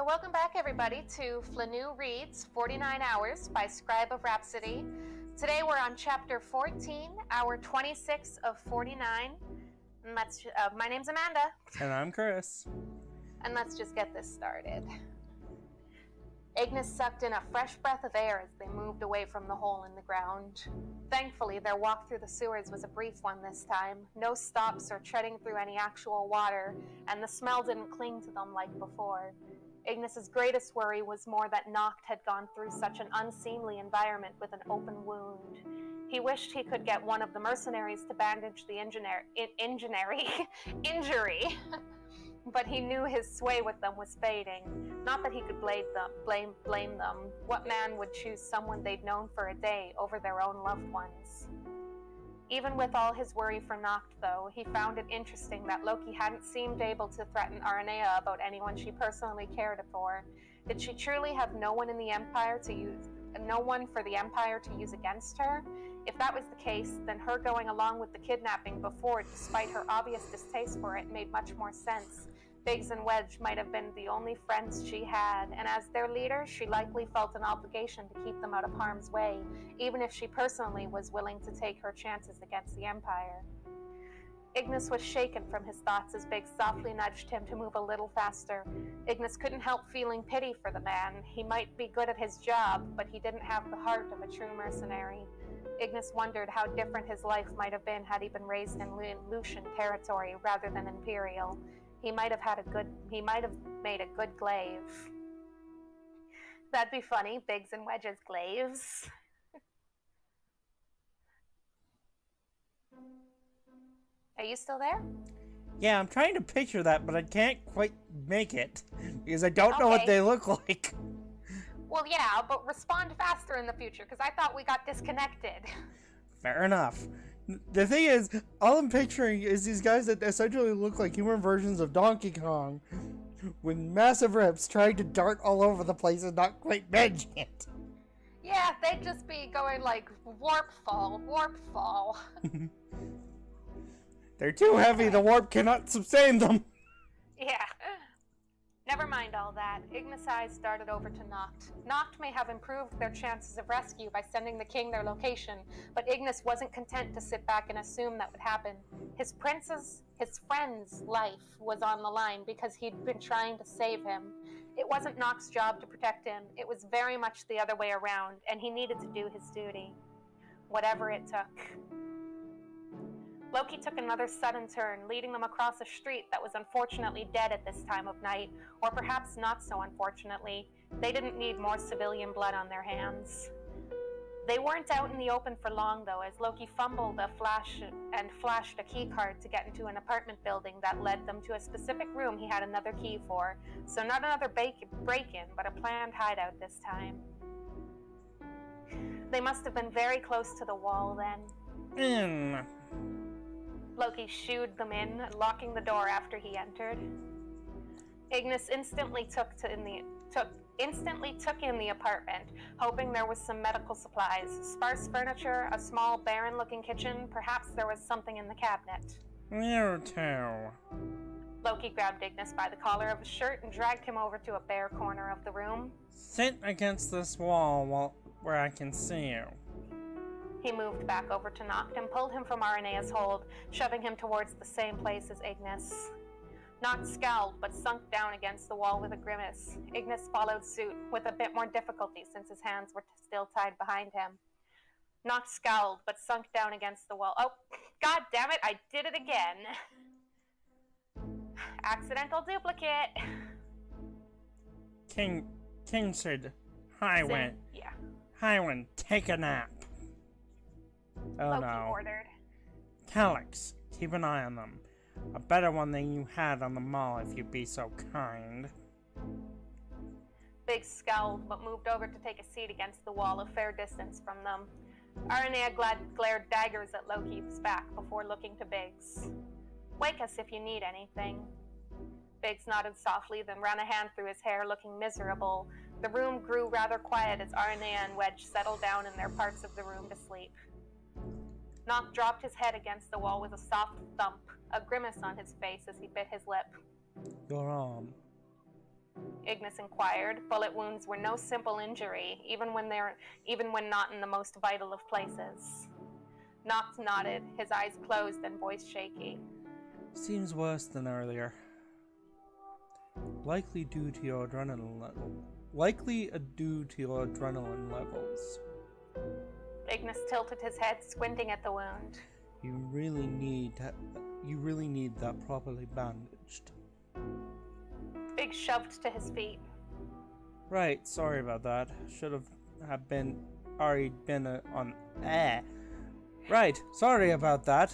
Welcome back, everybody, to Flyneau Reads 49 Hours by ScribeOfRhapsody. Today we're on Chapter 14, Hour 26 of 49. And my name's Amanda. And I'm Chris. And let's just get this started. Ignis sucked in a fresh breath of air as they moved away from the hole in the ground. Thankfully, their walk through the sewers was a brief one this time. No stops or treading through any actual water, and the smell didn't cling to them like before. Ignis's greatest worry was more that Noct had gone through such an unseemly environment with an open wound. He wished he could get one of the mercenaries to bandage the injury, but he knew his sway with them was fading. Not that he could blame them. What man would choose someone they'd known for a day over their own loved ones? Even with all his worry for Noct, though, he found it interesting that Loki hadn't seemed able to threaten Aranea about anyone she personally cared for. Did she truly have no one for the Empire to use against her? If that was the case, then her going along with the kidnapping before, despite her obvious distaste for it, made much more sense. Biggs and Wedge might have been the only friends she had, and as their leader, she likely felt an obligation to keep them out of harm's way, even if she personally was willing to take her chances against the Empire. Ignis was shaken from his thoughts as Biggs softly nudged him to move a little faster. Ignis couldn't help feeling pity for the man. He might be good at his job, but he didn't have the heart of a true mercenary. Ignis wondered how different his life might have been had he been raised in Lucian territory rather than Imperial. He might have made a good glaive. That'd be funny, Biggs and Wedge's glaives. Are you still there? Yeah, I'm trying to picture that, but I can't quite make it because I don't know what they look like. Well, yeah, but respond faster in the future because I thought we got disconnected. Fair enough. The thing is, all I'm picturing is these guys that essentially look like human versions of Donkey Kong with massive rips trying to dart all over the place and not quite managing it. Yeah, they'd just be going like warp fall. They're too heavy, the warp cannot sustain them. Yeah. Never mind all that. Ignis' eyes darted over to Noct. Noct may have improved their chances of rescue by sending the king their location, but Ignis wasn't content to sit back and assume that would happen. His friend's life was on the line because he'd been trying to save him. It wasn't Noct's job to protect him. It was very much the other way around, and he needed to do his duty. Whatever it took. Loki took another sudden turn, leading them across a street that was unfortunately dead at this time of night, or perhaps not so unfortunately. They didn't need more civilian blood on their hands. They weren't out in the open for long, though, as Loki fumbled flashed a key card to get into an apartment building that led them to a specific room he had another key for. So not another break-in, but a planned hideout this time. They must have been very close to the wall then. Loki shooed them in, locking the door after he entered. Ignis instantly took in the apartment, hoping there was some medical supplies, sparse furniture, a small barren-looking kitchen. Perhaps there was something in the cabinet. You too. Loki grabbed Ignis by the collar of his shirt and dragged him over to a bare corner of the room. Sit against this wall where I can see you. He moved back over to Noct and pulled him from Aranea's hold, shoving him towards the same place as Ignis. Noct scowled, but sunk down against the wall with a grimace. Ignis followed suit, with a bit more difficulty since his hands were still tied behind him. Noct scowled, but sunk down against the wall. Oh, god damn it, I did it again! Accidental duplicate! King said, Highwind. Yeah. Highwind, take a nap. Oh Loki no. ordered. Calyx, keep an eye on them. A better one than you had on the mall if you'd be so kind. Biggs scowled, but moved over to take a seat against the wall a fair distance from them. Aranea glared daggers at Loki's back before looking to Biggs. Wake us if you need anything. Biggs nodded softly, then ran a hand through his hair, looking miserable. The room grew rather quiet as Aranea and Wedge settled down in their parts of the room to sleep. Noct dropped his head against the wall with a soft thump, a grimace on his face as he bit his lip. Your arm. Ignis inquired. Bullet wounds were no simple injury, even when not in the most vital of places. Noct nodded, his eyes closed and voice shaky. Seems worse than earlier. Likely due to your adrenaline levels. Ignis tilted his head, squinting at the wound. You really need that properly bandaged. Big shoved to his feet. Right, sorry about that. Should have been already been on air. Right, sorry about that.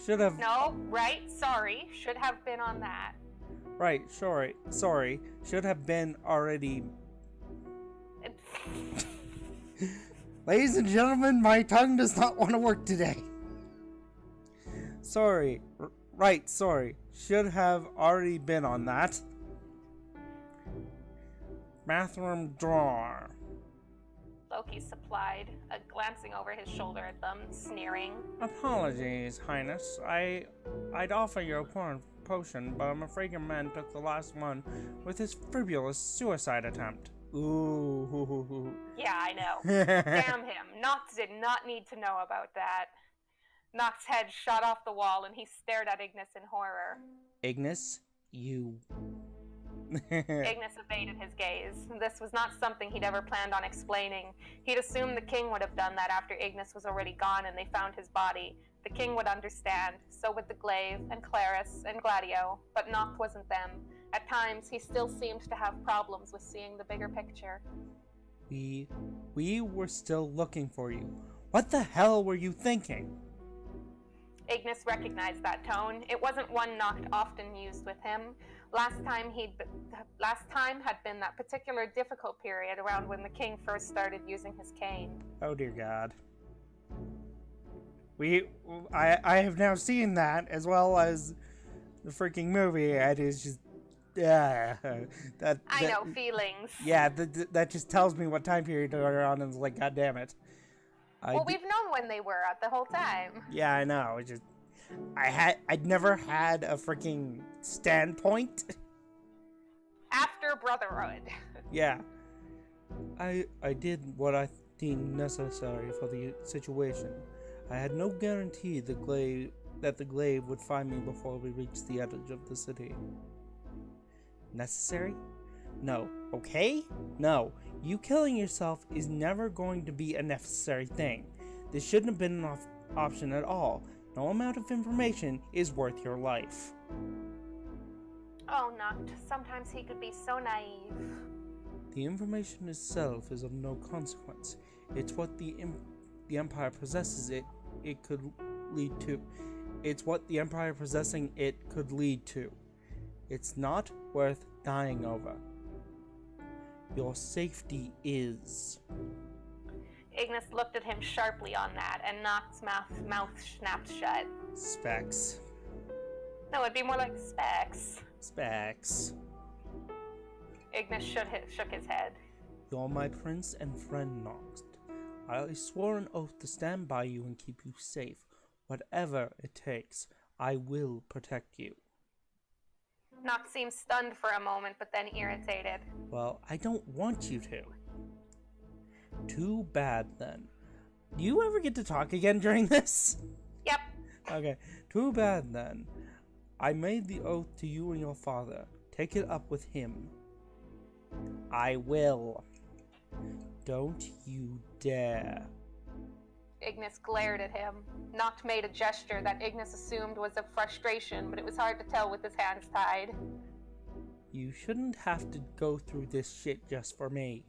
Should have. No, right, sorry. Should have been on that. Right, sorry. Should have been already. Ladies and gentlemen, my tongue does not want to work today. Sorry. Right, sorry. Should have already been on that. Bathroom drawer. Loki supplied, glancing over his shoulder at them, sneering. Apologies, Highness. I'd offer you a potion, but I'm afraid your man took the last one with his frivolous suicide attempt. Ooh. Yeah, I know. Damn him. Noct did not need to know about that. Noct's head shot off the wall and he stared at Ignis in horror. Ignis, you... Ignis evaded his gaze. This was not something he'd ever planned on explaining. He'd assumed the king would have done that after Ignis was already gone and they found his body. The king would understand. So would the Glaive, and Claris, and Gladio. But Noct wasn't them. At times, he still seemed to have problems with seeing the bigger picture. We were still looking for you. What the hell were you thinking? Ignis recognized that tone. It wasn't one Noct often used with him. Last time had been that particular difficult period around when the king first started using his cane. Oh dear God. I have now seen that as well as the freaking movie. It is just I know feelings. Yeah, that just tells me what time period they're on, and it's like, God damn it. Well, we've known when they were the whole time. Yeah, I know. It's just I'd never had a freaking standpoint. After Brotherhood. Yeah. I did what I deemed necessary for the situation. I had no guarantee that the Glaive would find me before we reached the edge of the city. Necessary? No. Okay? No. You killing yourself is never going to be a necessary thing. This shouldn't have been an option at all. No amount of information is worth your life. Oh, Noct. Sometimes he could be so naive. The information itself is of no consequence. It's what the Empire possesses it could lead to. It's what the Empire possessing it could lead to. It's not worth dying over. Your safety is. Ignis looked at him sharply on that, and Noct's mouth snapped shut. Specs. No, it'd be more like specs. Specs. Ignis shook his head. You're my prince and friend, Noct. I swore an oath to stand by you and keep you safe. Whatever it takes, I will protect you. Noct seemed stunned for a moment, but then irritated. Well, I don't want you to. Too bad, then. Do you ever get to talk again during this? Yep. Okay. Too bad, then. I made the oath to you and your father. Take it up with him. I will. Don't you dare. Ignis glared at him. Noct made a gesture that Ignis assumed was of frustration, but it was hard to tell with his hands tied. You shouldn't have to go through this shit just for me.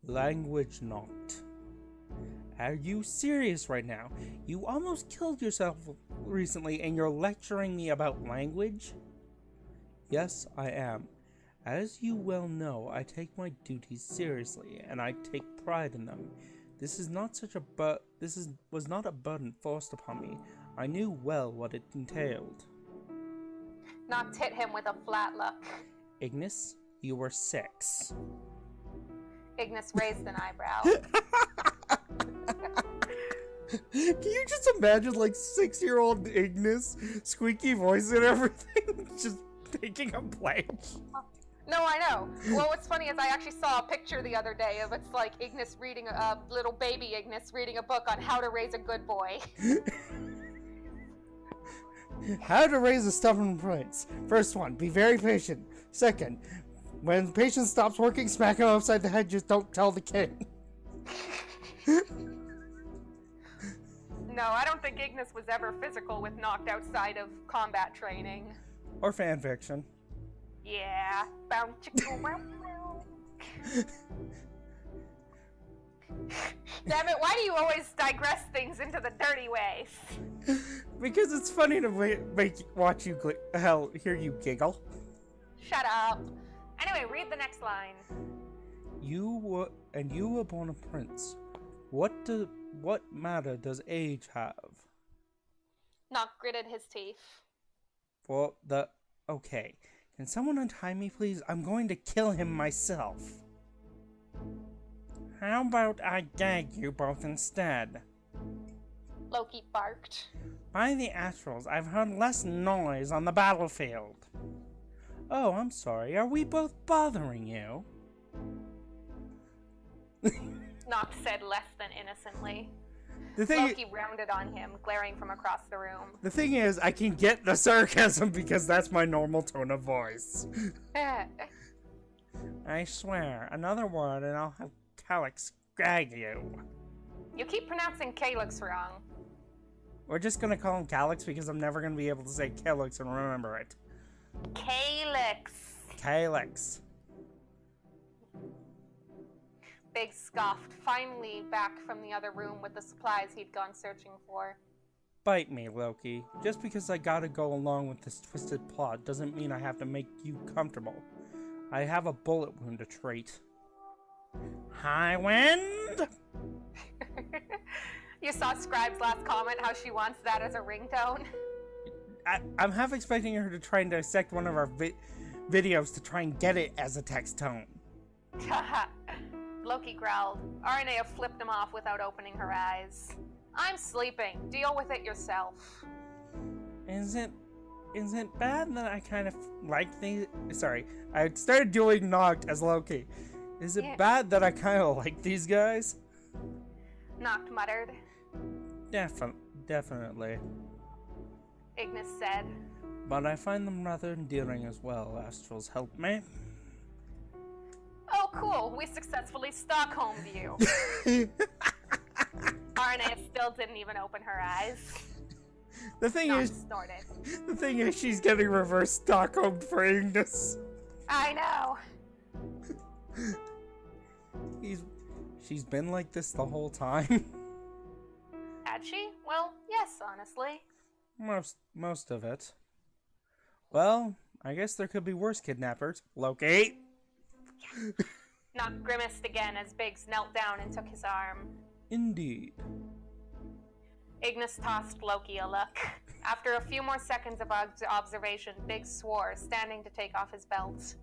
Language, Noct. Are you serious right now? You almost killed yourself recently and you're lecturing me about language? Yes, I am. As you well know, I take my duties seriously and I take pride in them. This was not a burden forced upon me. I knew well what it entailed. Noct hit him with a flat look. Ignis, you were 6. Ignis raised an eyebrow. Can you just imagine, like, 6-year-old Ignis, squeaky voice and everything, just taking a pledge? No, I know. Well, what's funny is I actually saw a picture the other day of it's like Ignis reading a little baby Ignis reading a book on how to raise a good boy. How to raise a stubborn prince. First one, be very patient. Second, when patience stops working, smack him upside the head, just don't tell the kid. No, I don't think Ignis was ever physical with Knocked outside of combat training. Or fan fiction. Yeah. Bound chicka wow wow. Damn it, why do you always digress things into the dirty ways? Because it's funny to watch you hear you giggle. Shut up. Anyway, read the next line. You were born a prince. What matter does age have? Knock gritted his teeth. Well, okay. Can someone untie me, please? I'm going to kill him myself. How about I gag you both instead? Loki barked. By the astrals, I've heard less noise on the battlefield. Oh, I'm sorry. Are we both bothering you? Knock said less than innocently. Loki rounded on him, glaring from across the room. The thing is, I can get the sarcasm because that's my normal tone of voice. I swear, another word and I'll have Calyx gag you. You keep pronouncing Calyx wrong. We're just gonna call him Calyx because I'm never gonna be able to say Calyx and remember it. Calyx. Calyx. Big scoffed, finally back from the other room with the supplies he'd gone searching for. Bite me, Loki. Just because I gotta go along with this twisted plot doesn't mean I have to make you comfortable. I have a bullet wound to treat. High wind? You saw Scribe's last comment, how she wants that as a ringtone? I'm half expecting her to try and dissect one of our videos to try and get it as a text tone. Loki growled. Arnea flipped him off without opening her eyes. I'm sleeping. Deal with it yourself. Is it bad that I kind of like these? Sorry, I started doing Knocked as Loki. Is it bad that I kind of like these guys? Knocked muttered. Definitely. Ignis said. But I find them rather endearing as well. Astrals help me. Oh, cool. We successfully Stockholmed you. Arnea still didn't even open her eyes. The thing is, she's getting reverse Stockholm for Ignis. I know. She's been like this the whole time. Had she? Well, yes, honestly. Most of it. Well, I guess there could be worse kidnappers. Loki. Knock grimaced again as Biggs knelt down and took his arm. Indeed. Ignis tossed Loki a look. After a few more seconds of observation, Biggs swore, standing to take off his belt.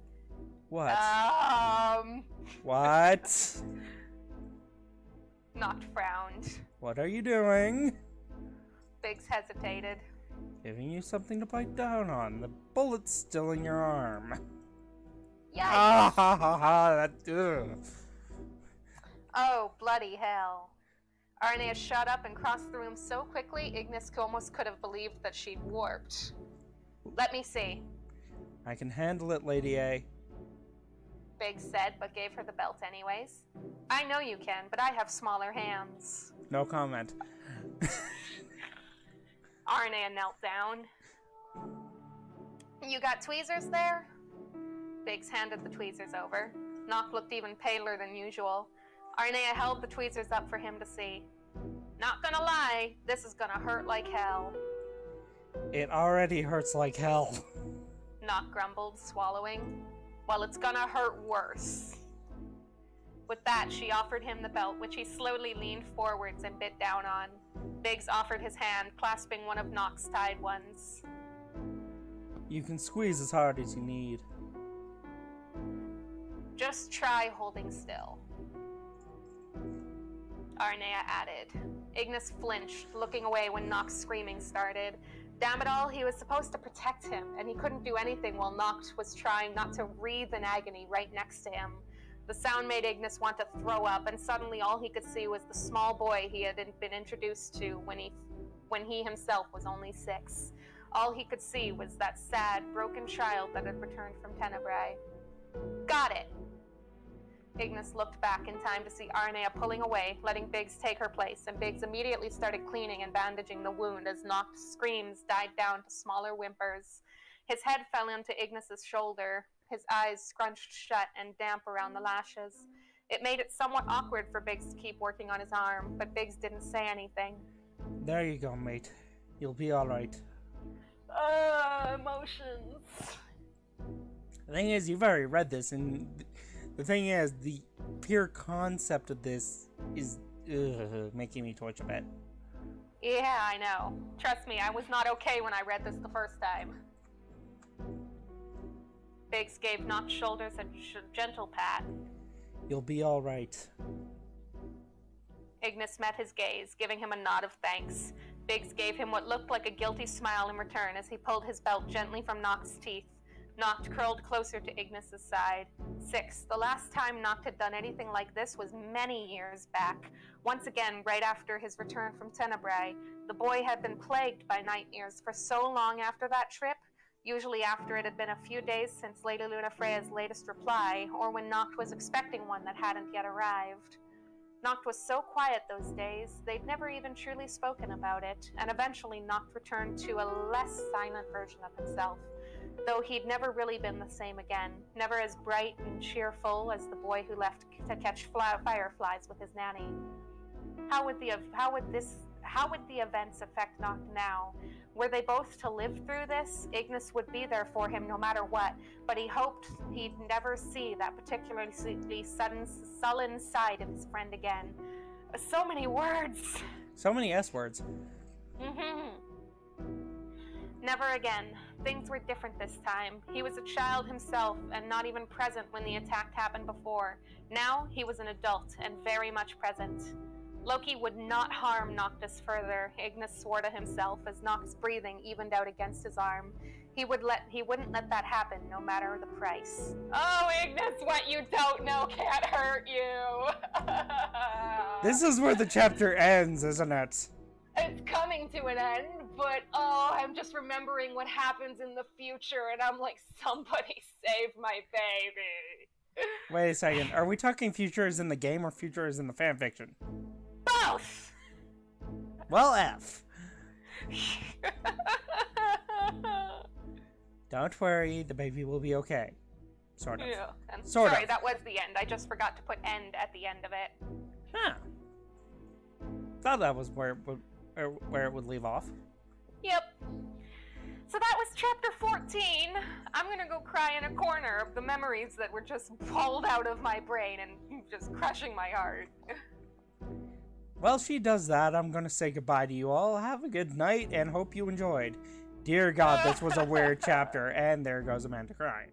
What? What? Knocked frowned. What are you doing? Biggs hesitated. Giving you something to bite down on. The bullet's still in your arm. Yikes! Ah ha ha ha! That. Ugh. Oh, bloody hell. Arnea shot up and crossed the room so quickly, Ignis almost could have believed that she'd warped. Let me see. I can handle it, Lady A. Biggs said, but gave her the belt anyways. I know you can, but I have smaller hands. No comment. Arnea knelt down. You got tweezers there? Biggs handed the tweezers over. Knock looked even paler than usual. Arnea held the tweezers up for him to see. Not gonna lie, this is gonna hurt like hell. It already hurts like hell. Knock grumbled, swallowing. Well, it's gonna hurt worse. With that, she offered him the belt, which he slowly leaned forwards and bit down on. Biggs offered his hand, clasping one of Knock's tied ones. You can squeeze as hard as you need. Just try holding still. Arnea added. Ignis flinched, looking away when Knock's screaming started. Damn it all, he was supposed to protect him, and he couldn't do anything while Noct was trying not to writhe in agony right next to him. The sound made Ignis want to throw up, and suddenly all he could see was the small boy he had been introduced to when he himself was only 6. All he could see was that sad, broken child that had returned from Tenebrae. Got it! Ignis looked back in time to see Arnea pulling away, letting Biggs take her place, and Biggs immediately started cleaning and bandaging the wound as Noct's screams died down to smaller whimpers. His head fell into Ignis's shoulder, his eyes scrunched shut and damp around the lashes. It made it somewhat awkward for Biggs to keep working on his arm, but Biggs didn't say anything. There you go, mate. You'll be alright. Emotions. The thing is, you've already read this, and the thing is, the pure concept of this is making me twitch a bit. Yeah, I know. Trust me, I was not okay when I read this the first time. Biggs gave Noct's shoulders a gentle pat. You'll be alright. Ignis met his gaze, giving him a nod of thanks. Biggs gave him what looked like a guilty smile in return as he pulled his belt gently from Noct's teeth. Noct curled closer to Ignis's side. 6. The last time Noct had done anything like this was many years back. Once again, right after his return from Tenebrae, the boy had been plagued by nightmares for so long after that trip, usually after it had been a few days since Lady Lunafreya's latest reply, or when Noct was expecting one that hadn't yet arrived. Noct was so quiet those days, they'd never even truly spoken about it, and eventually Noct returned to a less silent version of himself, though he'd never really been the same again, never as bright and cheerful as the boy who left to catch fireflies with his nanny. How would the events affect Noct now? Were they both to live through this, Ignis would be there for him no matter what, but he hoped he'd never see that particularly sullen side of his friend again. So many words! So many S-words. Never again. Things were different this time. He was a child himself, and not even present when the attack happened before. Now, he was an adult, and very much present. Loki would not harm Noctis further, Ignis swore to himself as Noct's breathing evened out against his arm. He wouldn't let that happen, no matter the price. Oh, Ignis, what you don't know can't hurt you! This is where the chapter ends, isn't it? It's coming to an end, but I'm just remembering what happens in the future, and I'm like, somebody save my baby. Wait a second, are we talking future as in the game or future as in the fanfiction? Both! Well, F. Don't worry, the baby will be okay. Sort of. Yeah. And Sorry, that was the end. I just forgot to put end at the end of it. Huh. Thought that was where it would leave off. Yep. So that was chapter 14. I'm gonna go cry in a corner of the memories that were just pulled out of my brain and just crushing my heart. Well, she does that. I'm gonna say goodbye to you all. Have a good night and hope you enjoyed. Dear God, this was a weird chapter. And there goes Amanda crying.